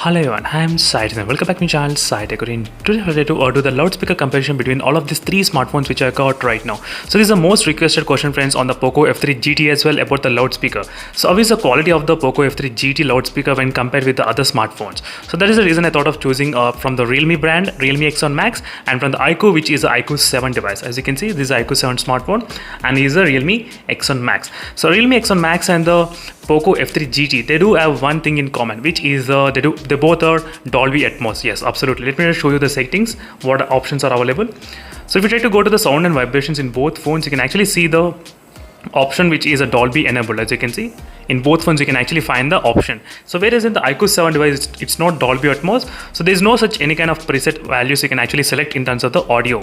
Hello everyone, I am Sai and welcome back to my channel Sai Tech. Today I'm going to do the loudspeaker comparison between all of these three smartphones which I got right now. So this is the most requested question friends on the Poco F3 GT as well about the loudspeaker. So how is the quality of the Poco F3 GT loudspeaker when compared with the other smartphones? So that is the reason I thought of choosing from the Realme brand, Realme X1 Max, and from the iQOO, which is the iQOO 7 device. As you can see, this is iQOO 7 smartphone and is a Realme X1 Max. So Realme X1 Max and the Poco F3 GT, they do have one thing in common, which is they both are Dolby Atmos. Yes, absolutely. Let me just show you the settings, what options are available. So if you try to go to the sound and vibrations in both phones, you can actually see the option which is a Dolby enabled. As you can see, in both phones you can actually find the option. So whereas in the iQOO 7 device it's not Dolby Atmos, so there is no such any kind of preset values you can actually select in terms of the audio.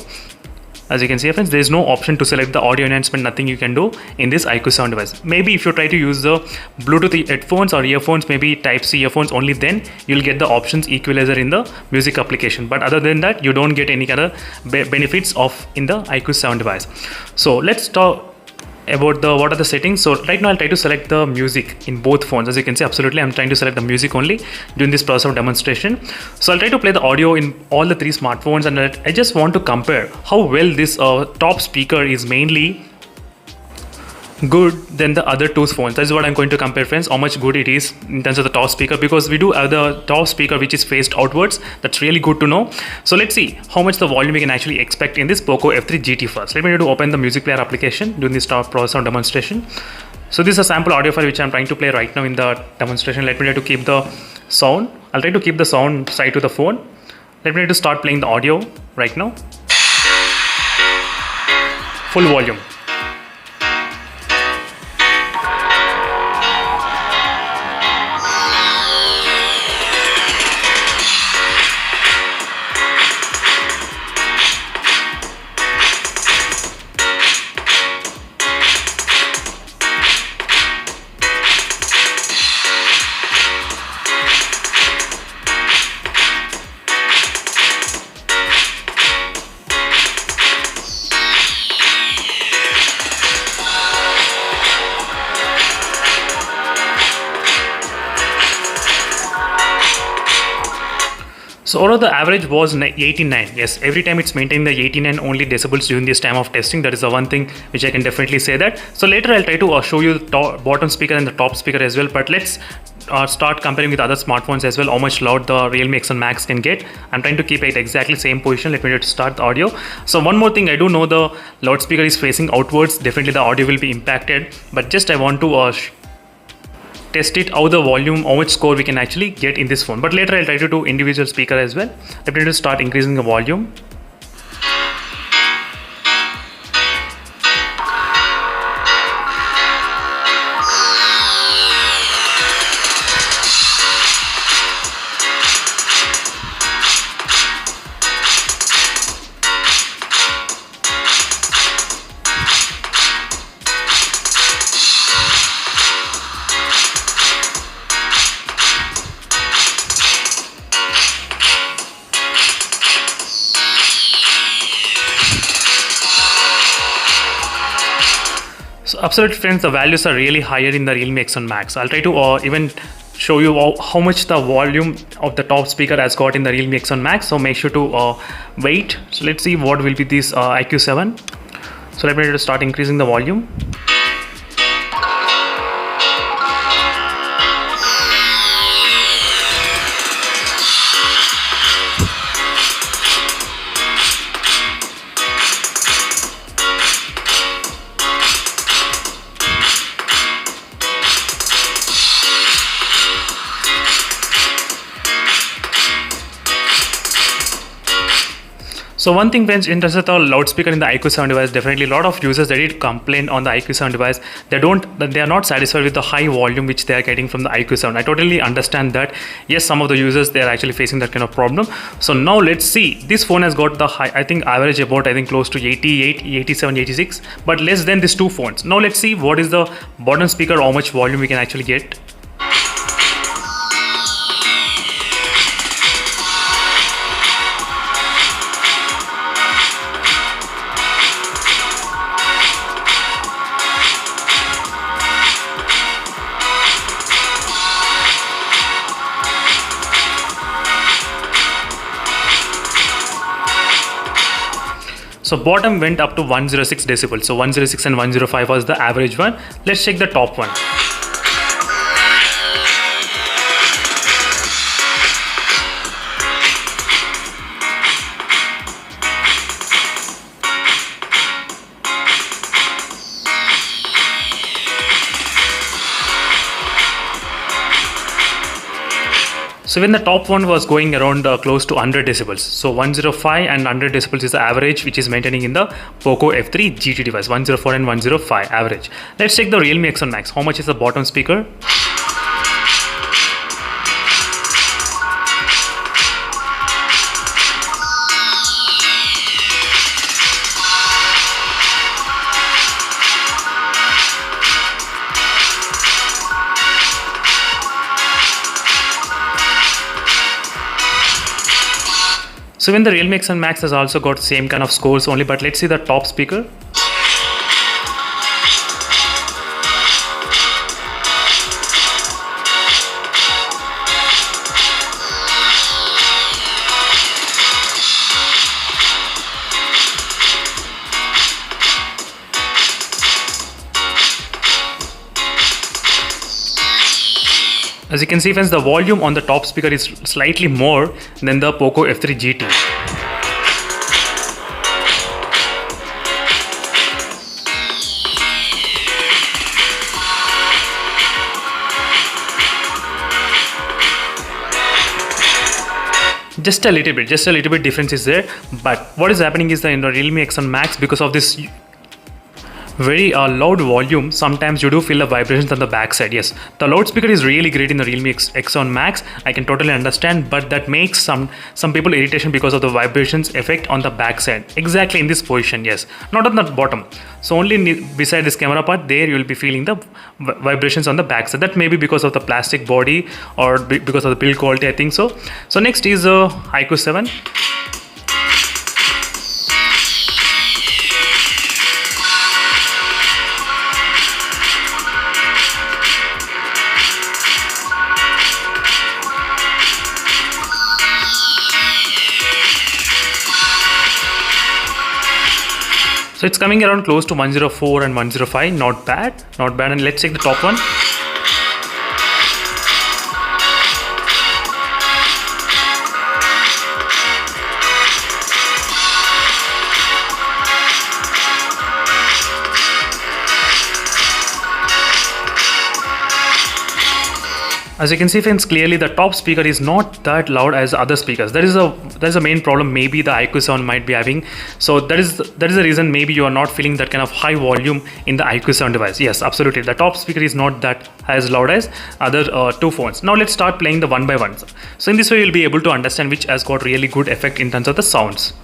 As you can see friends, there is no option to select the audio enhancement, nothing you can do in this iQOO 7 device. Maybe if you try to use the Bluetooth headphones or earphones, maybe Type-C earphones, only then you'll get the options equalizer in the music application. But other than that, you don't get any kind of benefits of in the iQOO 7 device. So let's talk about what are the settings. So right now I'll try to select the music in both phones. As you can see, absolutely I'm trying to select the music only during this process of demonstration. So I'll try to play the audio in all the three smartphones, and I just want to compare how well this top speaker is mainly good than the other two phones. That's what I'm going to compare friends, how much good it is in terms of the top speaker, because we do have the top speaker which is faced outwards. That's really good to know. So let's see how much the volume we can actually expect in this Poco F3 GT first. Let me to open the music player application during this process of demonstration. So this is a sample audio file which I'm trying to play right now in the demonstration. Let me try to keep the sound. I'll try to keep the sound side to the phone. Let me try to start playing the audio right now. Full volume. So although the average was 89, yes, every time it's maintaining the 89 only decibels during this time of testing. That is the one thing which I can definitely say that. So later I'll try to show you the bottom speaker and the top speaker as well. But let's start comparing with other smartphones as well, how much loud the Realme X1 Max can get. I'm trying to keep it exactly same position. Let me just start the audio. So one more thing, I do know the loudspeaker is facing outwards. Definitely the audio will be impacted. But just I want to test it how the volume, how much score we can actually get in this phone. But later I'll try to do individual speaker as well. Let me just start increasing the volume. So absolutely friends, the values are really higher in the Realme X1 Max. I'll try to even show you how much the volume of the top speaker has got in the Realme X1 Max. So make sure to wait. So let's see what will be this iQOO 7. So let me just start increasing the volume. So one thing friends, in terms of the loudspeaker in the iQOO 7 device, definitely a lot of users that did complain on the iQOO 7 device. They are not satisfied with the high volume which they are getting from the iQOO 7. I totally understand that. Yes, some of the users, they are actually facing that kind of problem. So now let's see. This phone has got the high, I think average about close to 88, 87, 86, but less than these two phones. Now let's see what is the bottom speaker, how much volume we can actually get. So bottom went up to 106 decibels. So 106 and 105 was the average one. Let's check the top one. So when the top one was going around close to 100 decibels. So 105 and 100 decibels is the average which is maintaining in the Poco F3 GT device. 104 and 105 average. Let's check the Realme X1 Max. How much is the bottom speaker? So when the Realme X1 Max has also got same kind of scores only, but let's see the top speaker. As you can see friends, the volume on the top speaker is slightly more than the Poco F3 GT. Just a little bit difference is there. But what is happening is that in the Realme X1 Max, because of this very loud volume, sometimes you do feel the vibrations on the back side. Yes, the loudspeaker is really great in the Realme X1 Max. I can totally understand, but that makes some people irritation because of the vibrations effect on the back side. Exactly in this position, yes, not on the bottom. So only beside this camera part, there you will be feeling the vibrations on the back side. That may be because of the plastic body or because of the build quality, I think so. So next is iQOO 7. So it's coming around close to 104 and 105, not bad. And let's check the top one. As you can see friends, clearly the top speaker is not that loud as other speakers. That is a main problem maybe the iQOO 7 might be having. So that is the reason maybe you are not feeling that kind of high volume in the iQOO 7 device. Yes, absolutely. The top speaker is not that as loud as other two phones. Now let's start playing the one by one. So in this way you'll be able to understand which has got really good effect in terms of the sounds.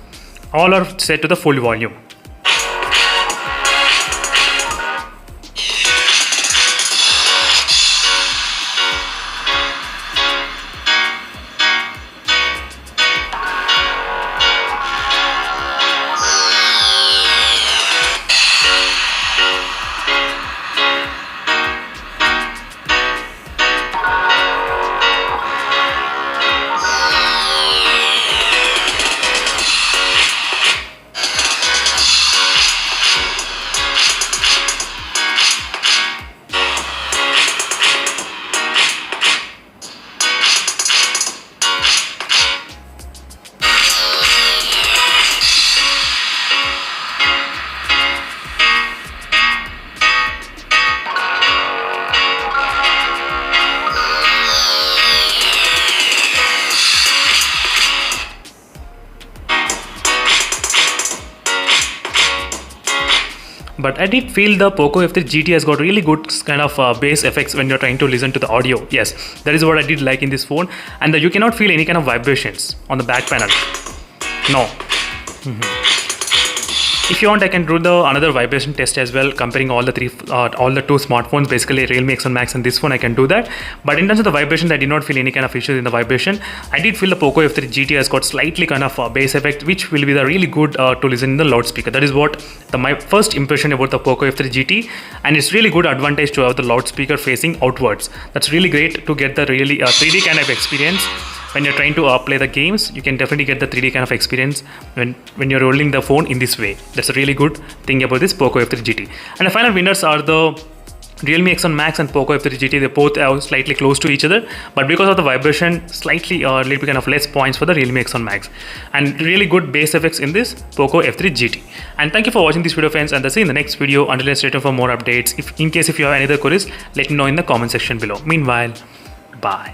All are set to the full volume. But I did feel the Poco F3 GT has got really good kind of bass effects when you're trying to listen to the audio. Yes, that is what I did like in this phone. And you cannot feel any kind of vibrations on the back panel. No. If you want, I can do another vibration test as well, comparing all the two smartphones, basically Realme X1 Max and this phone. I can do that. But in terms of the vibrations, I did not feel any kind of issues in the vibration. I did feel the Poco F3 GT has got slightly kind of bass effect, which will be the really good to listen in the loudspeaker. That is what my first impression about the Poco F3 GT, and it's really good advantage to have the loudspeaker facing outwards. That's really great to get the really 3D kind of experience when you're trying to play the games, you can definitely get the 3D kind of experience when you're rolling the phone in this way. That's a really good thing about this Poco F3 GT. And the final winners are the Realme X1 Max and Poco F3 GT. They both are slightly close to each other, but because of the vibration, slightly or a little bit kind of less points for the Realme X1 Max. And really good bass effects in this Poco F3 GT. And thank you for watching this video, friends, and I'll see you in the next video. Until then, stay tuned for more updates. In case if you have any other queries, let me know in the comment section below. Meanwhile, bye.